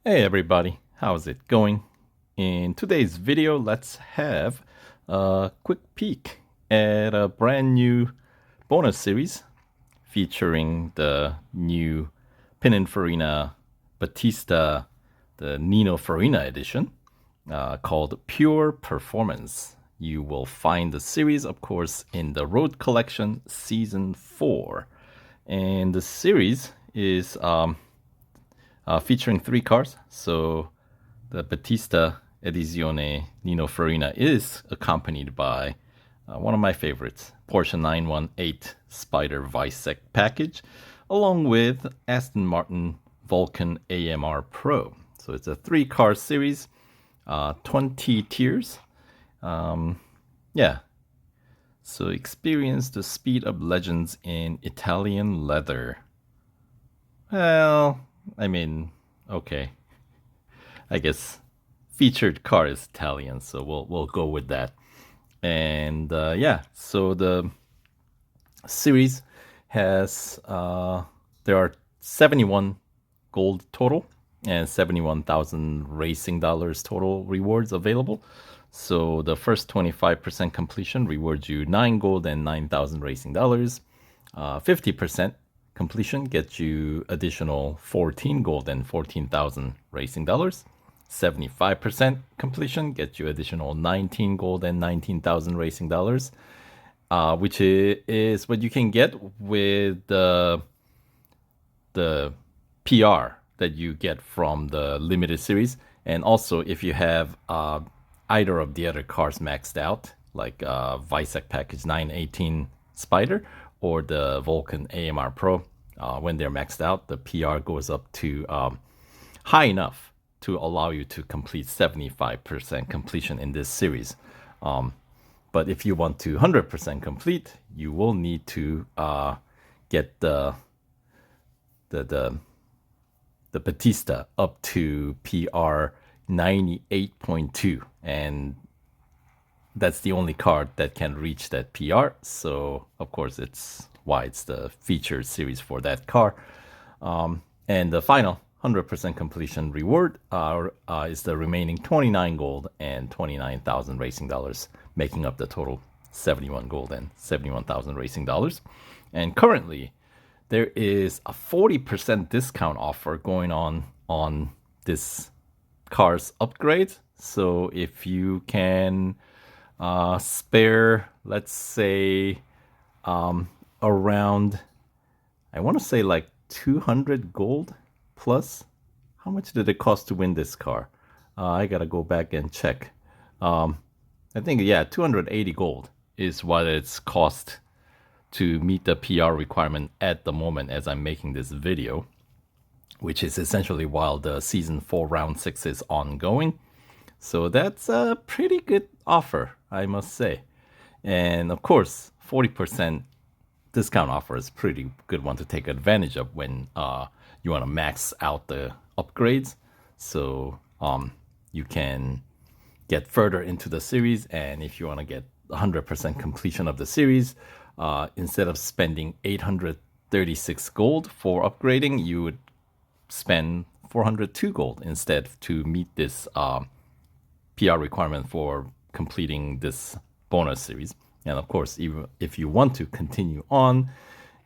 Hey everybody, how's it going? In today's video, let's have a quick peek at a brand new bonus series featuring the new Pininfarina Battista, the Nino Farina edition, called Pure Performance. You will find the series, of course, in the Road Collection Season 4. And the series is featuring three cars. So the Battista Edizione Nino Farina is accompanied by one of my favorites, Porsche 918 Spyder Weissach package, along with Aston Martin VULCAN AMR Pro. So it's a three-car series, 20 tiers. Yeah. So experience the speed of legends in Italian leather. Well, I mean, okay. I guess featured car is Italian, so we'll go with that. And yeah, so the series has there are 71 gold total and 71,000 racing dollars total rewards available. So the first 25% completion rewards you 9 gold and 9,000 racing dollars. 50% completion gets you additional 14 gold and 14,000 racing dollars. 75% completion gets you additional 19 gold and 19,000 racing dollars, which is what you can get with the PR that you get from the limited series. And also, if you have either of the other cars maxed out, like Weissach package 918 Spyder or the VULCAN AMR Pro, when they're maxed out, the PR goes up to high enough to allow you to complete 75% completion in this series. But if you want to 100% complete, you will need to get the Battista up to PR 98.2, and that's the only card that can reach that PR. So of course it's why it's the featured series for that car. And the final 100% completion reward is the remaining 29 gold and 29,000 racing dollars, making up the total 71 gold and 71,000 racing dollars. And currently, there is a 40% discount offer going on this car's upgrade. So if you can spare, let's say, around, I want to say like 200 gold plus. How much did it cost to win this car? I gotta go back and check. I think, yeah, 280 gold is what it's cost to meet the PR requirement at the moment as I'm making this video, which is essentially while the season 4 round 6 is ongoing. So that's a pretty good offer, I must say. And of course, 40% discount offer is a pretty good one to take advantage of when you want to max out the upgrades. So you can get further into the series, and if you want to get 100% completion of the series, instead of spending 836 gold for upgrading, you would spend 402 gold instead to meet this PR requirement for completing this bonus series. And of course, even if you want to continue on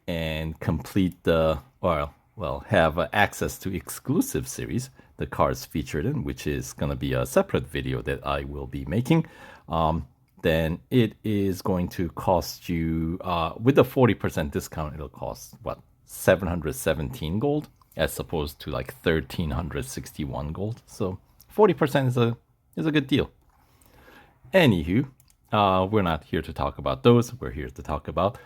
and complete the, well, have access to exclusive series, the cars featured in, which is going to be a separate video that I will be making, then it is going to cost you, with a 40% discount, it'll cost, what, 717 gold, as opposed to like 1,361 gold. So 40% is a good deal. Anywho, we're not here to talk about those. We're here to talk about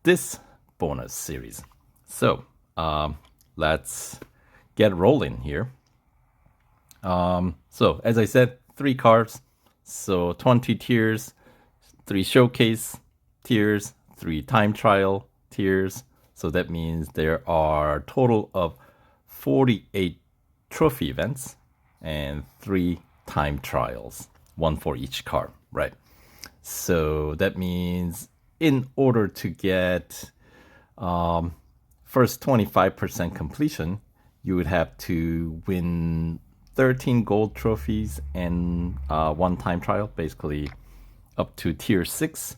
this bonus series. So let's get rolling here. So as I said, three cars, so 20 tiers, 3 showcase tiers, 3 time trial tiers. So that means there are a total of 48 trophy events and 3 time trials, 1 for each car, right? So that means in order to get first 25% completion, you would have to win 13 gold trophies and one time trial, basically up to tier 6.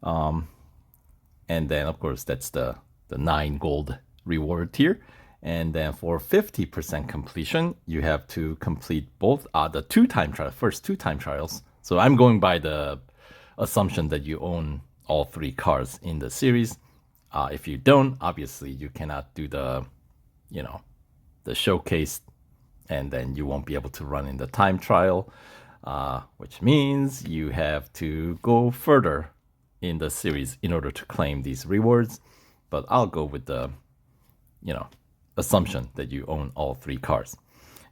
And then, of course, that's the 9 gold reward tier. And then for 50% completion, you have to complete both the first 2 time trials. So I'm going by the assumption that you own all 3 cars in the series. If you don't, obviously you cannot do the showcase, and then you won't be able to run in the time trial, which means you have to go further in the series in order to claim these rewards. But I'll go with the, assumption that you own all 3 cars.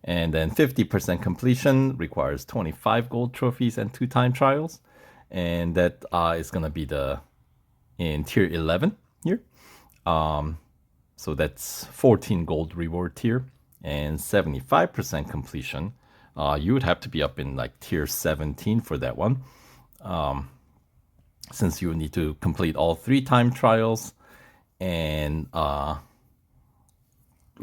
And then 50% completion requires 25 gold trophies and 2 time trials. And that is going to be in tier 11 here. So that's 14 gold reward tier and 75% completion. You would have to be up in like tier 17 for that one. Since you need to complete all 3 time trials and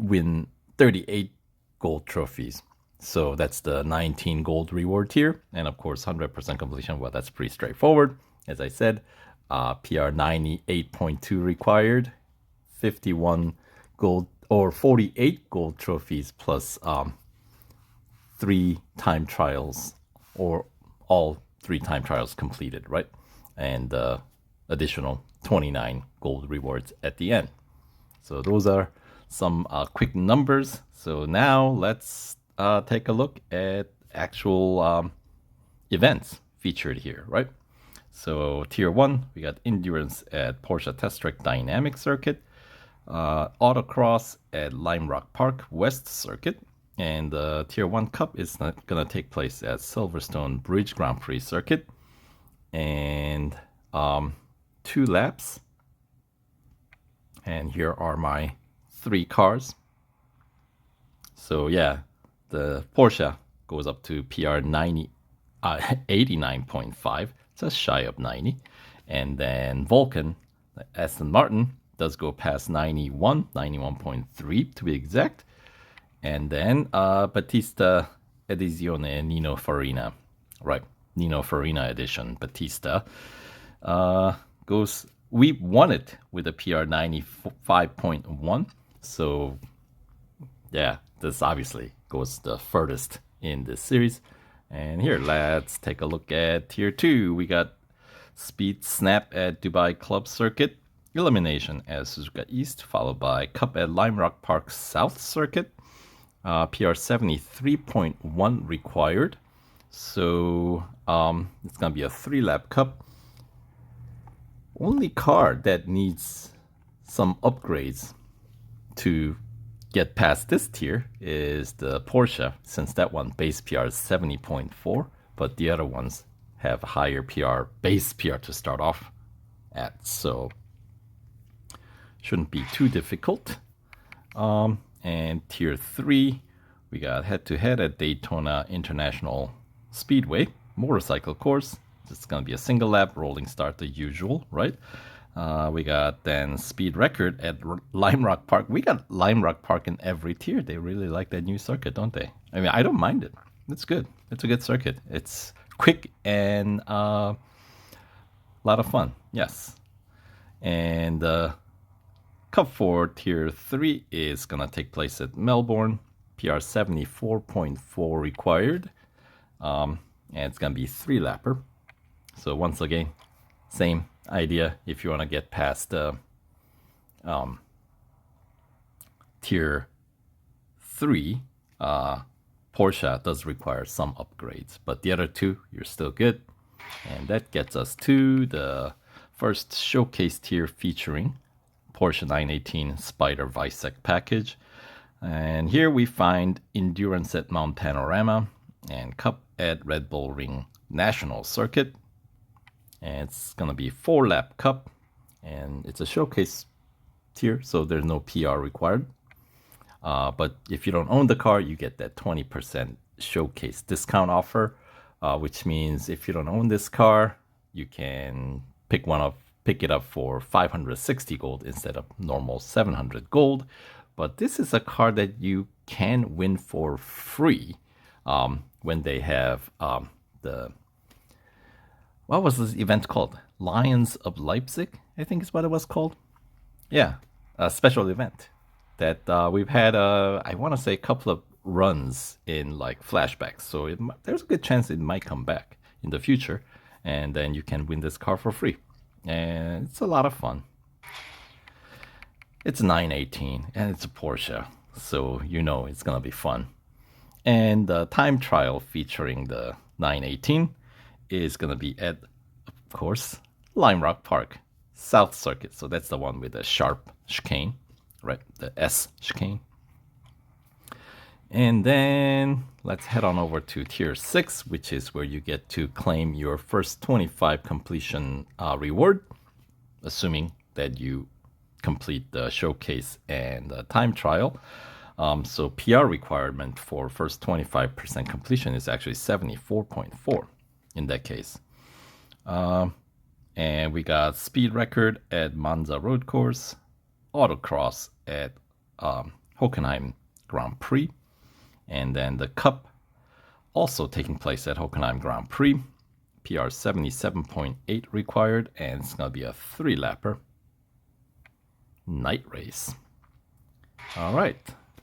win 38 gold trophies. So that's the 19 gold reward tier. And of course, 100% completion. Well, that's pretty straightforward. As I said, PR 98.2 required, 51 gold or 48 gold trophies plus 3 time trials, or all 3 time trials completed, right? And additional 29 gold rewards at the end. So those are some quick numbers. So now let's take a look at actual events featured here, right? So tier 1, we got endurance at Porsche Test Track Dynamic Circuit, autocross at Lime Rock Park West Circuit, and the tier 1 cup is going to take place at Silverstone Bridge Grand Prix Circuit, and 2 laps. And here are my 3 cars. So yeah, the Porsche goes up to PR 89.5, just shy of 90. And then Vulcan, Aston Martin, does go past 91.3 to be exact. And then Battista, Edizione, Nino Farina, right? Nino Farina edition, Battista, we won it with a PR 95.1. So yeah, this obviously goes the furthest in this series. And here, let's take a look at tier 2. We got Speed Snap at Dubai Club Circuit, Elimination at Suzuka East, followed by Cup at Lime Rock Park South Circuit, PR 73.1 required. So it's going to be a 3-lap cup. Only car that needs some upgrades to get past this tier is the Porsche, since that one base PR is 70.4, but the other ones have higher base PR to start off at, so shouldn't be too difficult. And tier 3, we got head-to-head at Daytona International Speedway motorcycle course. It's going to be a single lap rolling start, the usual, right? We got then speed record at Lime Rock Park. We got Lime Rock Park in every tier. They really like that new circuit, don't they? I mean, I don't mind it. It's good. It's a good circuit. It's quick and a lot of fun. Yes. And Cup 4 Tier 3 is going to take place at Melbourne. PR 74.4 required. And it's going to be 3-lapper. So once again, same idea. If you want to get past Tier 3, Porsche does require some upgrades. But the other 2, you're still good. And that gets us to the first showcase tier featuring Porsche 918 Spyder Weissach package. And here we find endurance at Mount Panorama and Cup at Red Bull Ring National Circuit. And it's going to be 4-lap cup, and it's a showcase tier, so there's no PR required. But if you don't own the car, you get that 20% showcase discount offer, which means if you don't own this car, you can pick it up for 560 gold instead of normal 700 gold. But this is a car that you can win for free when they have what was this event called? Lions of Leipzig, I think is what it was called. Yeah, a special event that we've had, I want to say, a couple of runs in like flashbacks. So there's a good chance it might come back in the future. And then you can win this car for free. And it's a lot of fun. It's 918 and it's a Porsche. So you know it's going to be fun. And the time trial featuring the 918 is going to be at, of course, Lime Rock Park, South Circuit. So that's the one with the sharp chicane, right? The S chicane. And then let's head on over to Tier 6, which is where you get to claim your first 25 completion reward, assuming that you complete the showcase and the time trial. So PR requirement for first 25% completion is actually 74.4 in that case. And we got speed record at Monza Road Course, autocross at Hockenheim Grand Prix, and then the Cup also taking place at Hockenheim Grand Prix. PR 77.8 required, and it's going to be a 3-lapper night race. All right,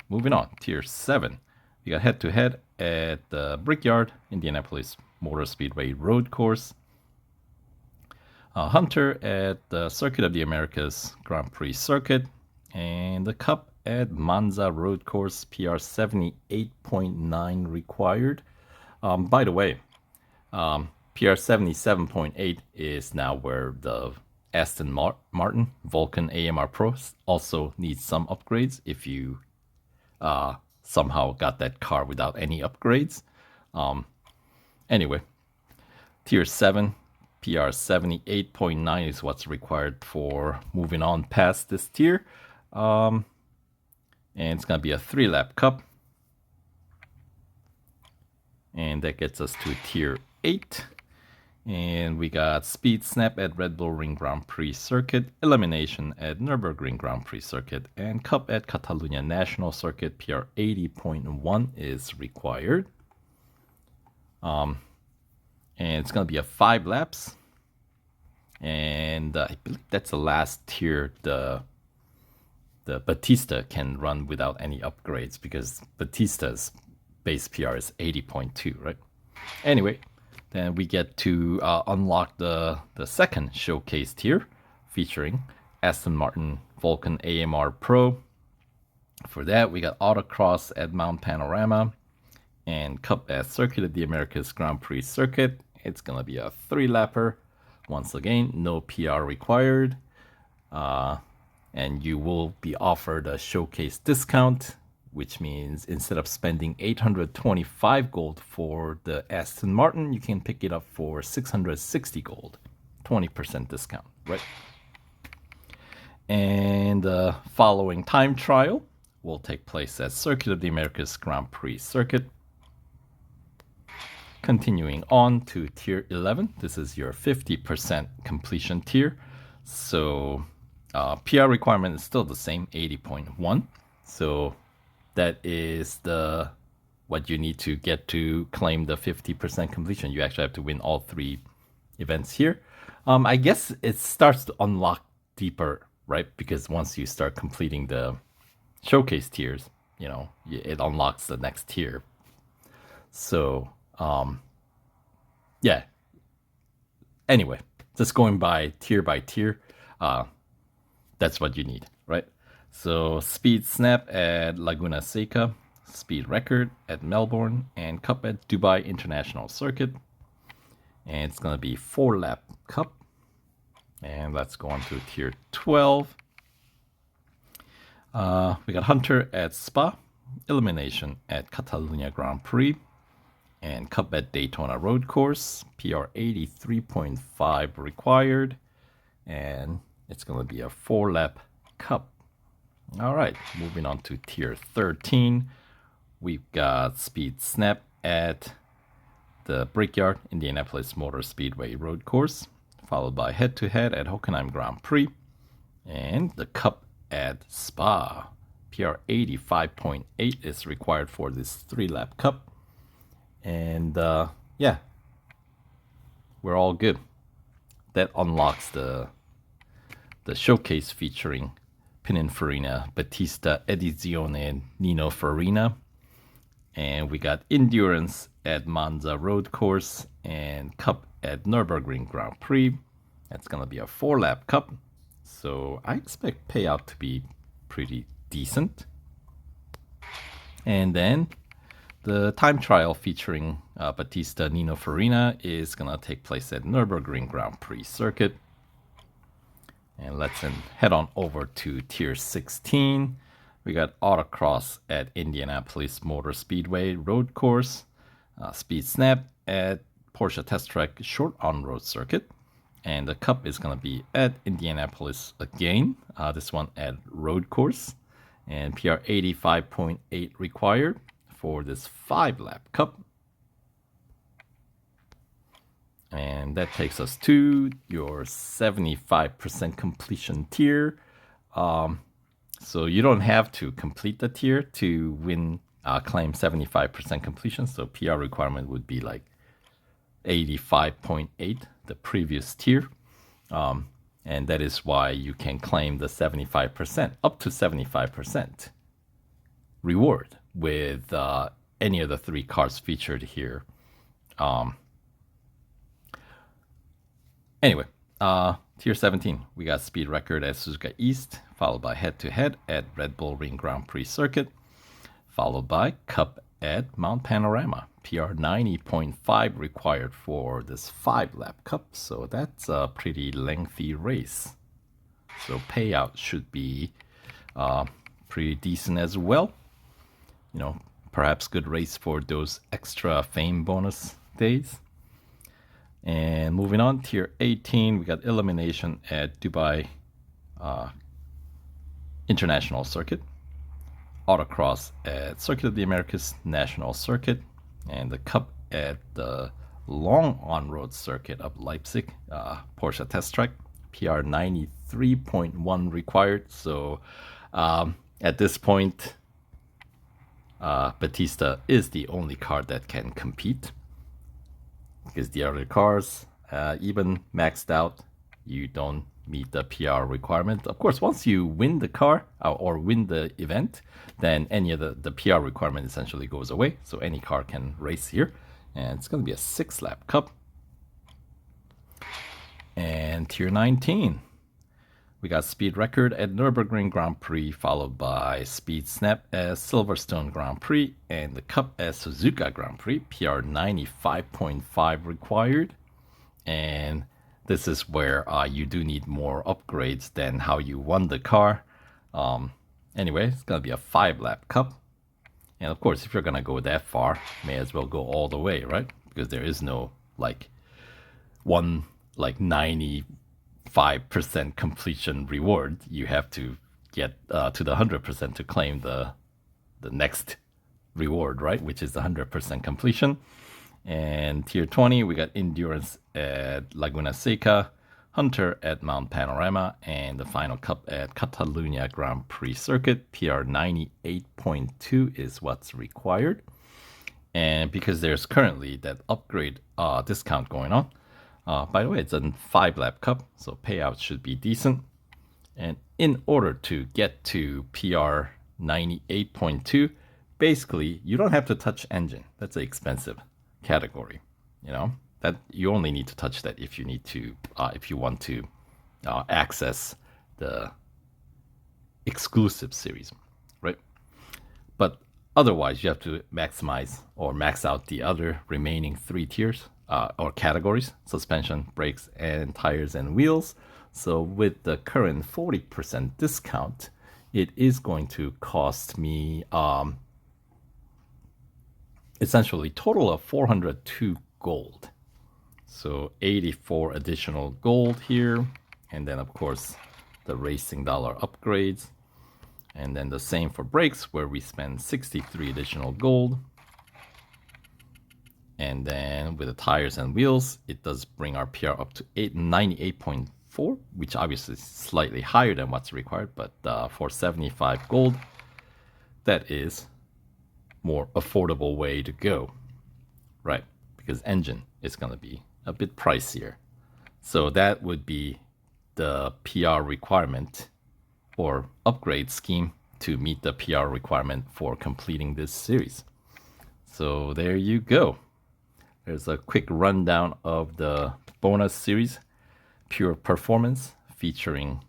moving on. Tier 7. We got head-to-head at the Brickyard, Indianapolis Motor Speedway Road Course. Hunter at the Circuit of the Americas Grand Prix Circuit. And the Cup at Monza Road Course, PR 78.9 required. By the way, PR 77.8 is now where the Aston Martin VULCAN AMR Pro also needs some upgrades if you somehow got that car without any upgrades. Anyway, Tier 7, PR 78.9 is what's required for moving on past this tier. And it's going to be a 3-lap cup. And that gets us to Tier 8. And we got Speed Snap at Red Bull Ring Grand Prix Circuit, Elimination at Nürburgring Grand Prix Circuit, and Cup at Catalunya National Circuit. PR 80.1 is required. And it's going to be a 5 laps. And I believe that's the last tier the Battista can run without any upgrades, because Battista's base PR is 80.2, right? Anyway, then we get to unlock the second showcase tier featuring Aston Martin VULCAN AMR Pro. For that, we got autocross at Mount Panorama and Cup at Circuit of the Americas Grand Prix Circuit. It's going to be a 3-lapper. Once again, no PR required. And you will be offered a showcase discount, which means instead of spending 825 gold for the Aston Martin, you can pick it up for 660 gold. 20% discount, right? And the following time trial will take place at Circuit of the Americas Grand Prix Circuit. Continuing on to Tier 11, this is your 50% completion tier. So PR requirement is still the same, 80.1. So that is what you need to get to claim the 50% completion. You actually have to win all 3 events here. I guess it starts to unlock deeper, right? Because once you start completing the showcase tiers, you know, it unlocks the next tier. So, yeah. Anyway, just going by tier, that's what you need, right? So Speed Snap at Laguna Seca, Speed Record at Melbourne, and Cup at Dubai International Circuit. And it's going to be 4-lap Cup. And let's go on to Tier 12. We got Hunter at Spa, Elimination at Catalunya Grand Prix, and Cup at Daytona Road Course. PR 83.5 required. And it's going to be a 4-lap Cup. All right, moving on to Tier 13. We've got Speed Snap at the Brickyard, Indianapolis Motor Speedway Road Course, followed by head-to-head at Hockenheim Grand Prix, and the Cup at Spa. PR 85.8 is required for this 3-lap Cup. And yeah, we're all good. That unlocks the showcase featuring Pininfarina, Battista, Edizione, and Nino Farina. And we got Endurance at Monza Road Course and Cup at Nürburgring Grand Prix. That's going to be a 4-lap cup. So I expect payout to be pretty decent. And then the time trial featuring Battista, Nino Farina is going to take place at Nürburgring Grand Prix circuit. And let's head on over to Tier 16. We got Autocross at Indianapolis Motor Speedway Road Course, Speed Snap at Porsche Test Track Short On-Road Circuit, and the Cup is going to be at Indianapolis again, this one at Road Course, and PR 85.8 required for this 5-lap Cup. And that takes us to your 75% completion tier. So you don't have to complete the tier to win, claim 75% completion. So PR requirement would be like 85.8, the previous tier. And that is why you can claim the 75%, up to 75% reward with any of the 3 cars featured here. Anyway, Tier 17, we got speed record at Suzuka East, followed by head-to-head at Red Bull Ring Grand Prix circuit, followed by Cup at Mount Panorama. PR 90.5 required for this 5-lap Cup, so that's a pretty lengthy race. So payout should be pretty decent as well. You know, perhaps good race for those extra fame bonus days. And moving on, Tier 18, we got elimination at Dubai International Circuit, Autocross at Circuit of the Americas National Circuit, and the Cup at the Long On-Road Circuit of Leipzig, Porsche Test Track, PR 93.1 required. So at this point, Battista is the only car that can compete, because the other cars, even maxed out, you don't meet the PR requirement. Of course, once you win the car or win the event, then any of the PR requirement essentially goes away. So any car can race here. And it's going to be a 6-lap Cup. And Tier 19, we got speed record at Nürburgring Grand Prix, followed by speed snap at Silverstone Grand Prix, and the Cup at Suzuka Grand Prix, PR 95.5 required. And this is where you do need more upgrades than how you won the car. Anyway, it's going to be a 5-lap Cup. And of course, if you're going to go that far, may as well go all the way, right? Because there is no like 95% completion reward. You have to get to the 100% to claim the next reward, right? Which is the 100% completion. And Tier 20, we got Endurance at Laguna Seca, Hunter at Mount Panorama, and the final Cup at Catalunya Grand Prix Circuit. PR 98.2 is what's required. And because there's currently that upgrade discount going on, by the way, it's a 5-lap Cup, so payout should be decent. And in order to get to PR 98.2, basically, you don't have to touch engine. That's an expensive category, you know? That you only need to touch that if you need to, if you want to access the exclusive series, right? But otherwise, you have to maximize or max out the other remaining 3 tiers or categories: suspension, brakes, and tires and wheels. So with the current 40% discount, it is going to cost me essentially total of 402 gold. So 84 additional gold here, and then of course the racing dollar upgrades, and then the same for brakes, where we spend 63 additional gold. And then with the tires and wheels, it does bring our PR up to 98.4, which obviously is slightly higher than what's required, but for 75 gold, that is more affordable way to go. right? Because engine is going to be a bit pricier. So that would be the PR requirement or upgrade scheme to meet the PR requirement for completing this series. So there you go. There's a quick rundown of the bonus series, Pure Performance, featuring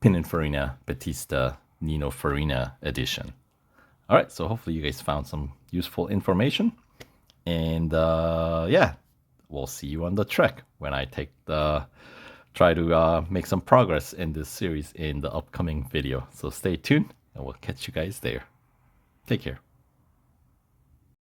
Pininfarina, Battista, Nino Farina edition. All right, so hopefully you guys found some useful information. And yeah, we'll see you on the track when I try to make some progress in this series in the upcoming video. So stay tuned and we'll catch you guys there. Take care.